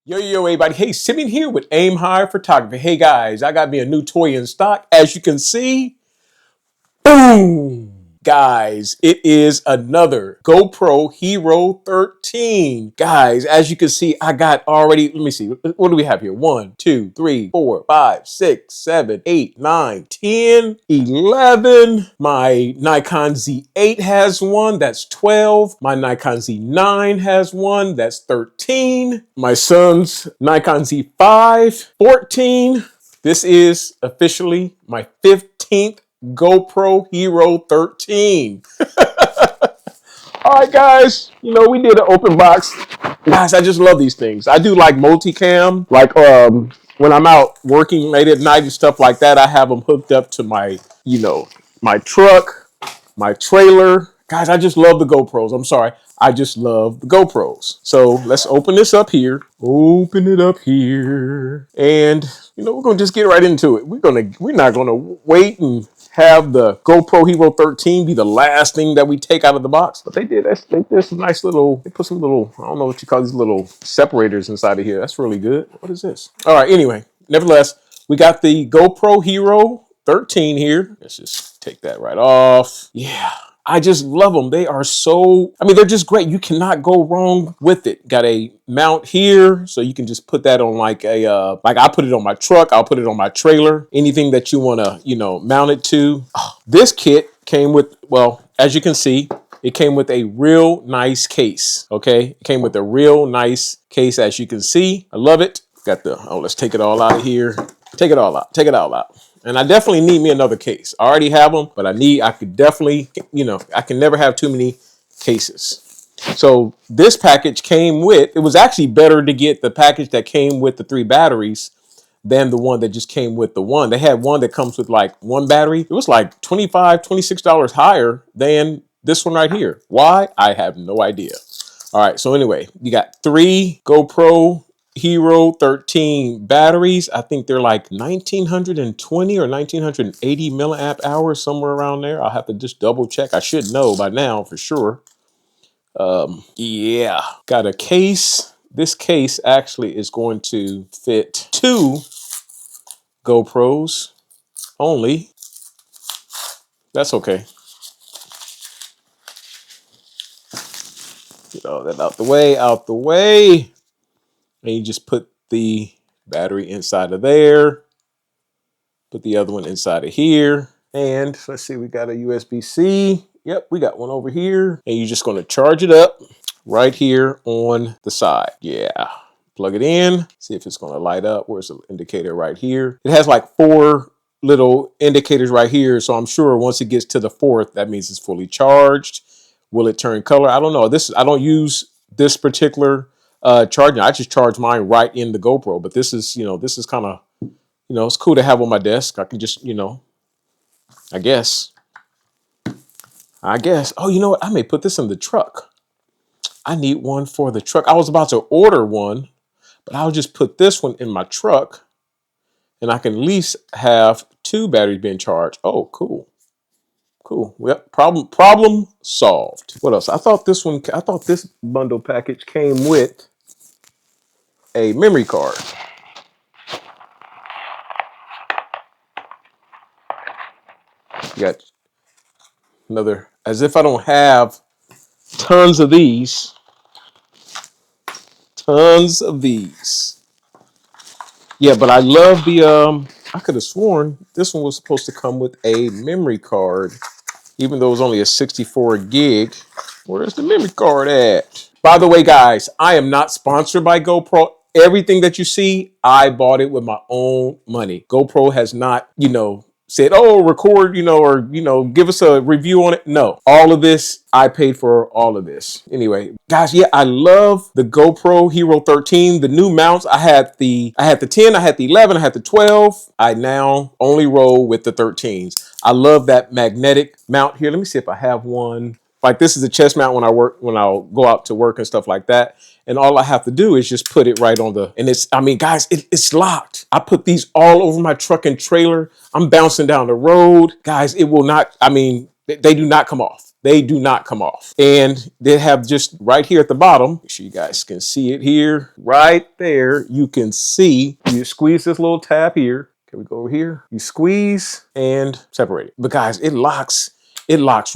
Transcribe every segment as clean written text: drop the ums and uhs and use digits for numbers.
Yo, everybody. Hey, Simeon here with Aim High Photography. Hey, guys, I got me a new toy in stock. As you can see, boom! Guys, it is another GoPro Hero 13. Guys, as you can see, I got already, let me see, what do we have here? 1, 2, 3, 4, 5, 6, 7, 8, 9, 10, 11. My Nikon Z8 has one, that's 12. My Nikon Z9 has one, that's 13. My son's Nikon Z5, 14. This is officially my 15th GoPro Hero 13. All right, guys, we did an open box. Guys, I just love these things. I do like multicam, like when I'm out working late at night and stuff like that, I have them hooked up to my, my truck, my trailer. Guys, I just love the GoPros. I'm sorry. I just love the GoPros. So let's open this up here. Open it up here. And, we're going to just get right into it. We're not going to wait and have the GoPro Hero 13 be the last thing that we take out of the box. But they did. They did some nice little, they put some little, I don't know what you call these little separators inside of here. That's really good. What is this? All right, anyway, nevertheless, we got the GoPro Hero 13 here. Let's just take that right off. Yeah. I just love them. They are so, they're just great. You cannot go wrong with it. Got a mount here, so you can just put that on like a, like I put it on my truck. I'll put it on my trailer. Anything that you want to, mount it to. This kit came with, well, as you can see, it came with a real nice case, okay? It came with a real nice case, as you can see. I love it. Got the, let's take it all out of here. Take it all out. Take it all out. And I definitely need me another case. I already have them, but I could definitely, I can never have too many cases. So this package came with, it was actually better to get the package that came with the 3 batteries than the one that just came with the one. They had one that comes with like 1 battery. It was like $25, $26 higher than this one right here. Why? I have no idea. All right, so anyway, you got 3 GoPro Hero 13 batteries. I think they're like 1920 or 1980 milliamp hours, somewhere around there. I'll have to just double check. I should know by now for sure. Yeah, got a case. This case actually is going to fit 2 GoPros only. That's okay. Get all that out the way, out the way. And you just put the battery inside of there. Put the other one inside of here. And let's see, we got a USB-C. Yep, we got one over here. And you're just going to charge it up right here on the side. Yeah. Plug it in. See if it's going to light up. Where's the indicator? Right here. It has like 4 little indicators right here. So I'm sure once it gets to the 4th, that means it's fully charged. Will it turn color? I don't know. I don't use this particular charging. I just charge mine right in the GoPro. But this is, this is kind of, it's cool to have on my desk. I can just, I guess. Oh, you know what? I may put this in the truck. I need one for the truck. I was about to order one, but I'll just put this one in my truck and I can at least have 2 batteries being charged. Oh, cool. Cool. Yep. Problem solved. What else? I thought this bundle package came with a memory card. You got another, as if I don't have tons of these. Tons of these. Yeah, but I love the, I could have sworn this one was supposed to come with a memory card, even though it was only a 64 gig. Where's the memory card at? By the way, guys, I am not sponsored by GoPro. Everything that you see, I bought it with my own money. GoPro has not, said, oh, record, or, give us a review on it. No, all of this, I paid for all of this. Anyway, guys, yeah, I love the GoPro Hero 13. The new mounts, I had the 10, I had the 11, I had the 12. I now only roll with the 13s. I love that magnetic mount here. Let me see if I have one. Like this is a chest mount when I'll go out to work and stuff like that. And all I have to do is just put it right on and it's, guys, it's locked. I put these all over my truck and trailer. I'm bouncing down the road. Guys, it will not, they do not come off. they do not come off. And they have just right here at the bottom, make sure you guys can see it here, right there, you can see, you squeeze this little tab here. Can we go over here? You squeeze and separate it. But guys, it locks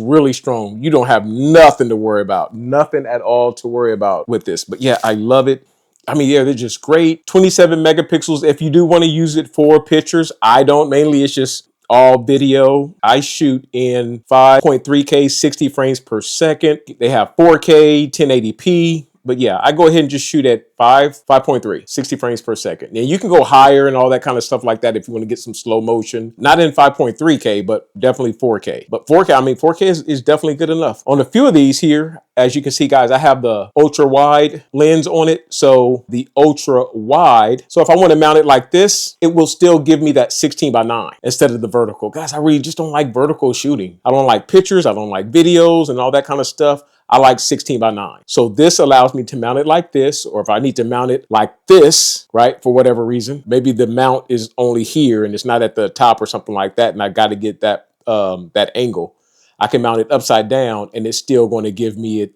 really strong. You don't have nothing to worry about, nothing at all to worry about with this. But yeah, I love it. I mean, yeah, they're just great. 27 megapixels. If you do want to use it for pictures, I don't. Mainly, it's just all video. I shoot in 5.3K, 60 frames per second. They have 4K, 1080p. But yeah, I go ahead and just shoot at 5.3, 60 frames per second. Now you can go higher and all that kind of stuff like that if you want to get some slow motion. Not in 5.3K, but definitely 4K. But 4K, I mean, 4K is definitely good enough. On a few of these here, as you can see, guys, I have the ultra wide lens on it. So the ultra wide. So if I want to mount it like this, it will still give me that 16:9 instead of the vertical. Guys, I really just don't like vertical shooting. I don't like pictures. I don't like videos and all that kind of stuff. I like 16:9. So this allows me to mount it like this, or if I need to mount it like this, right, for whatever reason, maybe the mount is only here and it's not at the top or something like that, and I got to get that that angle. I can mount it upside down and it's still going to give me it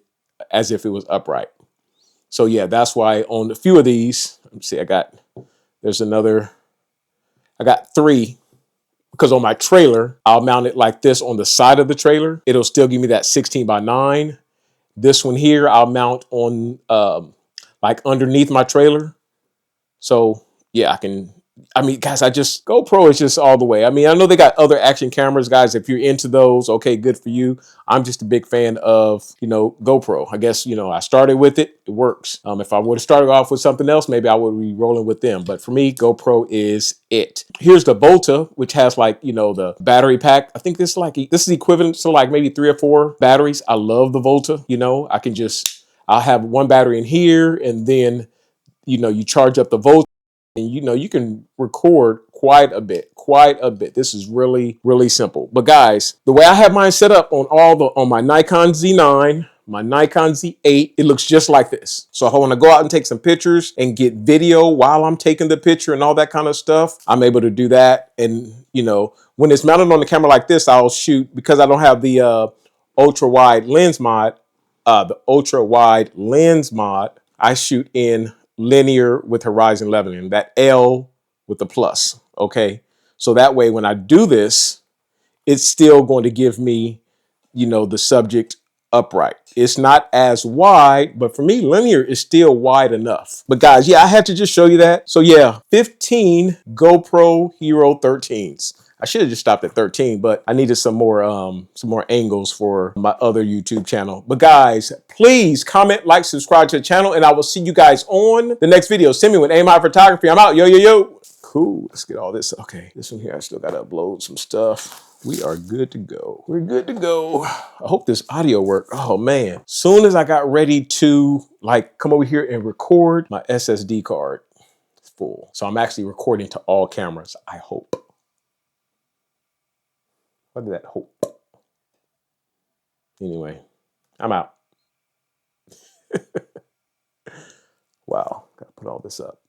as if it was upright. So yeah, that's why on a few of these, let me see, I got 3. Because on my trailer, I'll mount it like this on the side of the trailer. It'll still give me that 16:9. This one here, I'll mount on like underneath my trailer. So yeah, I mean, guys, GoPro is just all the way. I mean, I know they got other action cameras, guys. If you're into those, okay, good for you. I'm just a big fan of, GoPro. I guess, I started with it. It works. If I would have started off with something else, maybe I would be rolling with them. But for me, GoPro is it. Here's the Volta, which has like, the battery pack. I think this is equivalent to like maybe 3 or 4 batteries. I love the Volta. I'll have one battery in here, and then, you charge up the Volta. And you can record quite a bit. This is really, really simple. But guys, the way I have mine set up on my Nikon Z9, my Nikon Z8, it looks just like this. So if I want to go out and take some pictures and get video while I'm taking the picture and all that kind of stuff, I'm able to do that. And when it's mounted on the camera like this, I'll shoot, because I don't have the ultra wide lens mod, I shoot in linear with horizon leveling, that L with the plus. Okay. So that way, when I do this, it's still going to give me, the subject upright. It's not as wide, but for me, linear is still wide enough. But guys, yeah, I had to just show you that. So yeah, 15 GoPro Hero 13s. I should have just stopped at 13, but I needed some more angles for my other YouTube channel. But guys, please comment, like, subscribe to the channel, and I will see you guys on the next video. Send me with Aim High Photography. I'm out. Yo, yo, yo. Cool. Let's get all this. Okay, this one here, I still got to upload some stuff. We are good to go. We're good to go. I hope this audio worked. Oh man. Soon as I got ready to come over here and record, my SSD card is full. So I'm actually recording to all cameras, I hope. What did that hope? Anyway, I'm out. Wow, gotta put all this up.